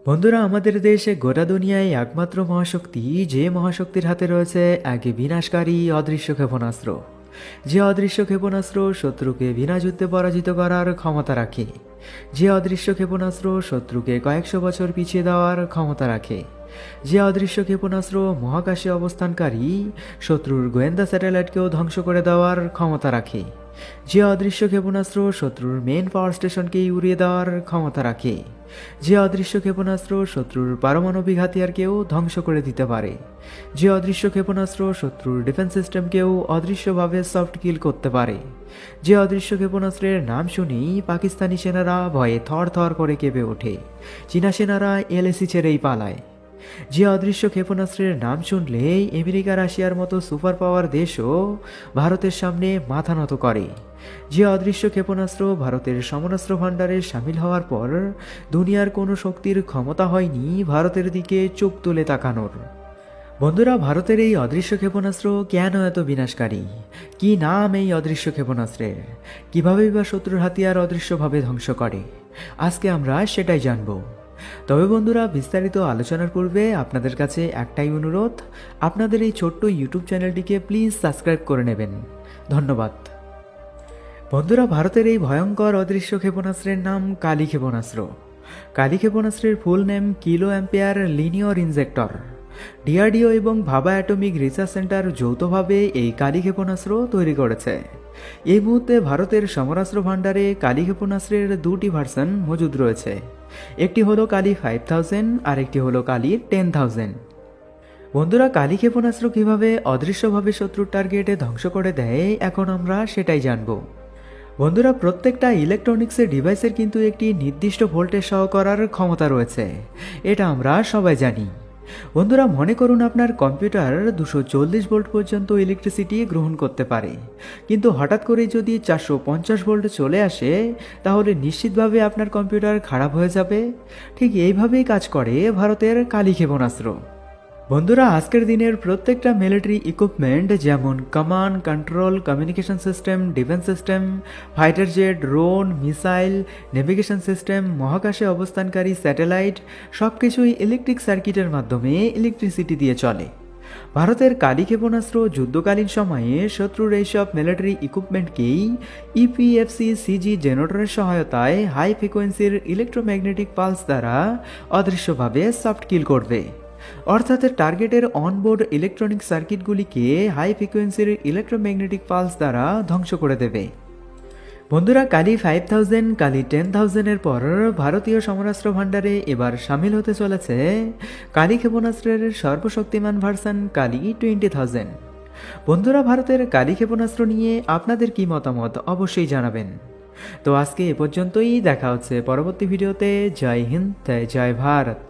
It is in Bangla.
বন্ধুরা, আমাদের দেশে গোটা দুনিয়ায় একমাত্র মহাশক্তি, যে মহাশক্তির হাতে রয়েছে এক বিনাশকারী অদৃশ্য ক্ষেপণাস্ত্র। যে অদৃশ্য ক্ষেপণাস্ত্র শত্রুকে বিনা যুদ্ধে পরাজিত করার ক্ষমতা রাখে। যে অদৃশ্য ক্ষেপণাস্ত্র শত্রুকে কয়েকশো বছর পিছিয়ে দেওয়ার ক্ষমতা রাখে। যে অদৃশ্য ক্ষেপণাস্ত্র মহাকাশে অবস্থানকারী শত্রুর গোয়েন্দা স্যাটেলাইটকেও ধ্বংস করে দেওয়ার ক্ষমতা রাখে। যে অদৃশ্য ক্ষেপণাস্ত্র শত্রুর মেন পাওয়ার স্টেশনকেই উড়িয়ে দেওয়ার ক্ষমতা রাখে। যে অদৃশ্য ক্ষেপণাস্ত্র শত্রুর পারমাণবিক হাতিয়ারকেও ধ্বংস করে দিতে পারে। যে অদৃশ্য ক্ষেপণাস্ত্র শত্রুর ডিফেন্স সিস্টেমকেও অদৃশ্যভাবে সফট কিল করতে পারে। যে অদৃশ্য ক্ষেপণাস্ত্রের নাম শুনেই পাকিস্তানি সেনারা ভয়ে থর থর করে কেঁপে ওঠে। চীনা সেনারা এলএসি ছেড়েই পালায়। যে অদৃশ্য ক্ষেপণাস্ত্রের নাম শুনলেই আমেরিকা, রাশিয়ার মতো সুপার পাওয়ার দেশও ভারতের সামনে মাথা নত করে। যে অদৃশ্য ক্ষেপণাস্ত্র ভারতের সমরাস্ত্র ভাণ্ডারে সামিল হওয়ার পর দুনিয়ার কোনো শক্তির ক্ষমতা হয়নি ভারতের দিকে চোখ তুলে তাকানোর। বন্ধুরা, ভারতের এই অদৃশ্য ক্ষেপণাস্ত্র কেন এত বিনাশকারী? কি নাম এই অদৃশ্য ক্ষেপণাস্ত্রের? কিভাবেই বা শত্রুর হাতিয়ার অদৃশ্যভাবে ধ্বংস করে? আজকে আমরা সেটাই জানব। তবে বন্ধুরা, বিস্তারিত আলোচনার পূর্বে আপনাদের কাছে একটাই অনুরোধ, আপনাদের এই ছোট্ট ইউটিউব চ্যানেলটিকে প্লিজ সাবস্ক্রাইব করে নেবেন। ধন্যবাদ। বন্ধুরা, ভারতের এই ভয়ঙ্কর অদৃশ্য ক্ষেপণাস্ত্রের নাম কালী ক্ষেপণাস্ত্র। কালী ক্ষেপণাস্ত্রের full name kilo ampere লিনিয়র injector. DRDO এবং ভাবা অ্যাটমিক রিসার্চ সেন্টার যৌথভাবে এই কালী ক্ষেপণাস্ত্র তৈরি করেছে। এই মুহূর্তে ভারতের সমরাস্ত্র ভাণ্ডারে কালী ক্ষেপণাস্ত্রের দুটি ভার্সন মজুদ রয়েছে। একটি হলো কালী 5000 আর একটি হলো কালী 10000। বন্ধুরা, কালী ক্ষেপণাস্ত্র কীভাবে অদৃশ্যভাবে শত্রুর টার্গেটে ধ্বংস করে দেয়, এখন আমরা সেটাই জানব। বন্ধুরা, প্রত্যেকটা ইলেকট্রনিক্সের ডিভাইসের কিন্তু একটি নির্দিষ্ট ভোল্টেজ সহ করার ক্ষমতা রয়েছে। এটা আমরা সবাই জানি। বন্ধুরা, মনে করুন আপনার কম্পিউটার 240 ভোল্ট পর্যন্ত ইলেকট্রিসিটি গ্রহণ করতে পারে, কিন্তু হঠাৎ করে যদি 450 ভোল্ট চলে আসে, তাহলে নিশ্চিতভাবে আপনার কম্পিউটার খারাপ হয়ে যাবে। ঠিক এইভাবেই কাজ করে ভারতের কালী ক্ষেপণাস্ত্র। বন্ধুরা, আজকের দিনের প্রত্যেকটা মিলিটারি ইকুইপমেন্ট যেমন command, control, communication system, defence system, fighter jet, drone, missile, navigation system, মহাকাশে অবস্থানকারী স্যাটেলাইট সব কিছুই ইলেকট্রিক সার্কিটের মাধ্যমে ইলেকট্রিসিটি দিয়ে চলে। ভারতের কালী ক্ষেপণাস্ত্র যুদ্ধকালীন সময়ে শত্রুর এইসব মিলিটারি ইকুইপমেন্টকেই ইপিএফসি সিজি জেনারেটরের সহায়তায় হাই ফ্রিকোয়েন্সির ইলেকট্রোম্যাগনেটিক পালস দ্বারা অদৃশ্যভাবে সফট কিল করবে। অর্থাৎ টার্গেটের অনবোর্ড ইলেকট্রনিক সার্কিটগুলিকে হাই ফ্রিকোয়েন্সির ইলেকট্রোম্যাগনেটিক পালস দ্বারা ধ্বংস করে দেবে। বন্ধুরা, কালী 5000, কালী 10000 এর পর ভারতীয় সমরাস্ত্র ভাণ্ডারে এবার সামিল হতে চলেছে কালী ক্ষেপণাস্ত্রের সর্বশক্তিমান ভার্সন কালী 20000। বন্ধুরা, ভারতের কালী ক্ষেপণাস্ত্র নিয়ে আপনাদের কি মতামত অবশ্যই জানাবেন। তো আজকে এ পর্যন্তই, দেখা হচ্ছে পরবর্তী ভিডিওতে। জয় হিন্দ, জয় ভারত।